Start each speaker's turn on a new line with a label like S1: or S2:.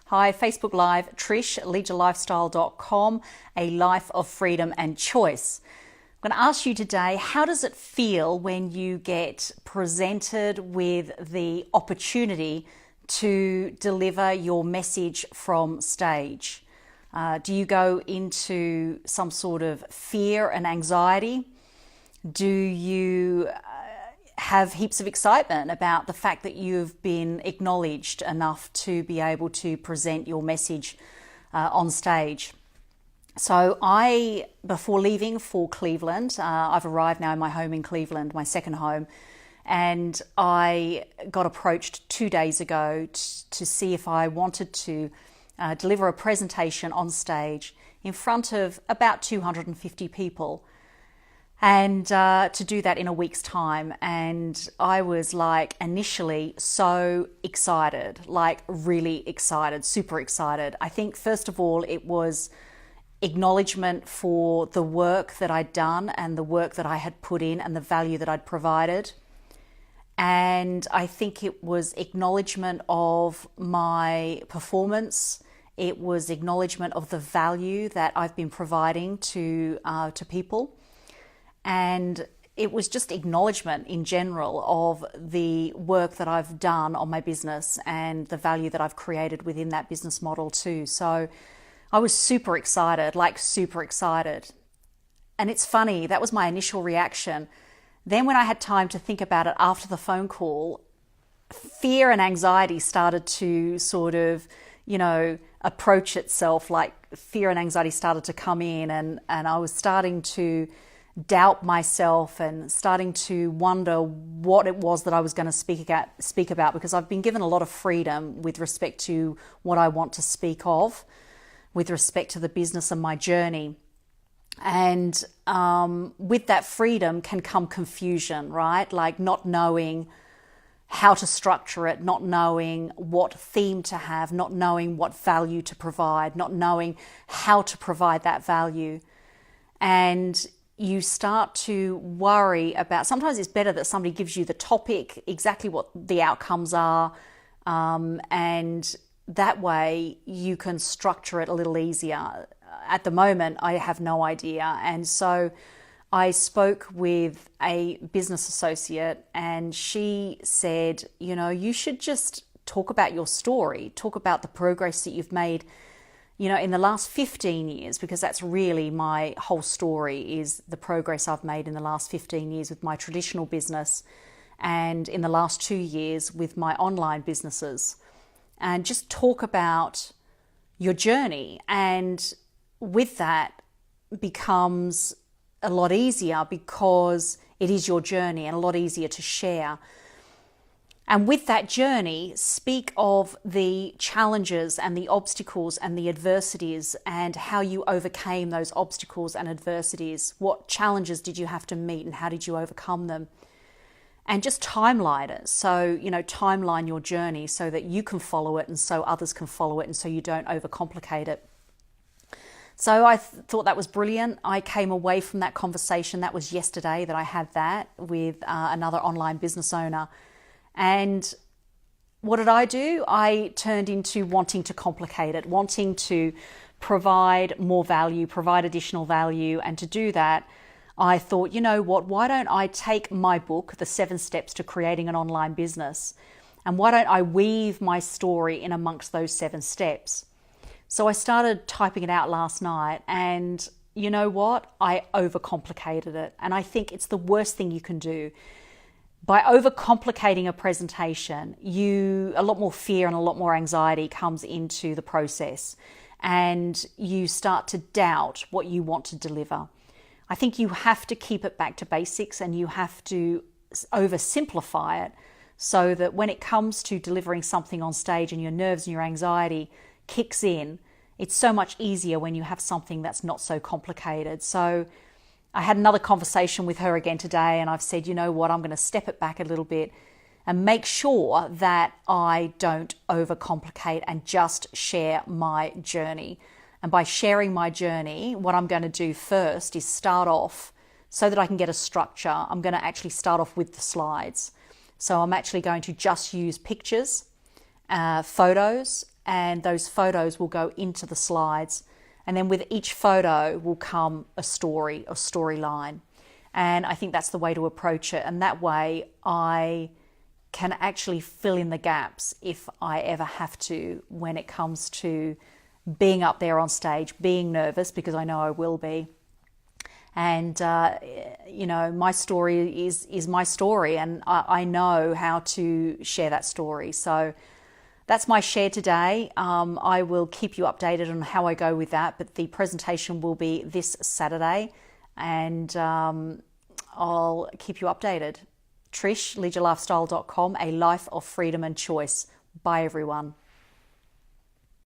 S1: Hi, Facebook Live, Trish, leadyourlifestyle.com, a life of freedom and choice. I'm going to ask you today, how does it feel when you get presented with the opportunity to deliver your message from stage? Do you go into some sort of fear and anxiety? Do you have heaps of excitement about the fact that you've been acknowledged enough to be able to present your message on stage? So before leaving for Cleveland, I've arrived now in my home in Cleveland, my second home, and I got approached 2 days ago to see if I wanted to deliver a presentation on stage in front of about 250 people. And to do that in a week's time. And I was like initially so excited, like really excited, super excited. I think first of all, it was acknowledgement for the work that I'd done and the work that I had put in and the value that I'd provided. And I think it was acknowledgement of my performance. It was acknowledgement of the value that I've been providing to people. And it was just acknowledgement in general of the work that I've done on my business and the value that I've created within that business model too. So I was super excited, like super excited. And it's funny, that was my initial reaction. Then when I had time to think about it after the phone call, fear and anxiety started to sort of, approach itself. Like fear and anxiety started to come in, and I was starting to doubt myself and starting to wonder what it was that I was going to speak about, because I've been given a lot of freedom with respect to what I want to speak of, with respect to the business and my journey. And with that freedom can come confusion, right? Like not knowing how to structure it, not knowing what theme to have, not knowing what value to provide, not knowing how to provide that value. And you start to worry about, sometimes it's better that somebody gives you the topic, exactly what the outcomes are, and that way you can structure it a little easier. At the moment, I have no idea. And so I spoke with a business associate, and she said, you should just talk about your story, talk about the progress that you've made in the last 15 years, because that's really my whole story, is the progress I've made in the last 15 years with my traditional business and in the last 2 years with my online businesses. And just talk about your journey. And with that becomes a lot easier because it is your journey and a lot easier to share. And with that journey, speak of the challenges and the obstacles and the adversities and how you overcame those obstacles and adversities. What challenges did you have to meet and how did you overcome them? And just timeline it. So, timeline your journey so that you can follow it and so others can follow it and so you don't overcomplicate it. So I thought that was brilliant. I came away from that conversation. That was yesterday that I had that with another online business owner. And what did I do? I turned into wanting to complicate it, wanting to provide more value, provide additional value. And to do that, I thought, why don't I take my book, The 7 Steps to Creating an Online Business, and why don't I weave my story in amongst those 7 steps? So I started typing it out last night, and you know what? I overcomplicated it. And I think it's the worst thing you can do. By overcomplicating a presentation, a lot more fear and a lot more anxiety comes into the process, and you start to doubt what you want to deliver. I think you have to keep it back to basics, and you have to oversimplify it so that when it comes to delivering something on stage and your nerves and your anxiety kicks in, it's so much easier when you have something that's not so complicated. So I had another conversation with her again today, and I've said, I'm going to step it back a little bit and make sure that I don't overcomplicate and just share my journey. And by sharing my journey, what I'm going to do first is start off so that I can get a structure. I'm going to actually start off with the slides. So I'm actually going to just use pictures, photos, and those photos will go into the slides. And then with each photo will come a story, a storyline. And I think that's the way to approach it. And that way I can actually fill in the gaps if I ever have to, when it comes to being up there on stage, being nervous, because I know I will be. And, my story is my story, and I know how to share that story. So that's my share today. I will keep you updated on how I go with that, but the presentation will be this Saturday, and I'll keep you updated. Trish, leadyourlifestyle.com, a life of freedom and choice. Bye, everyone.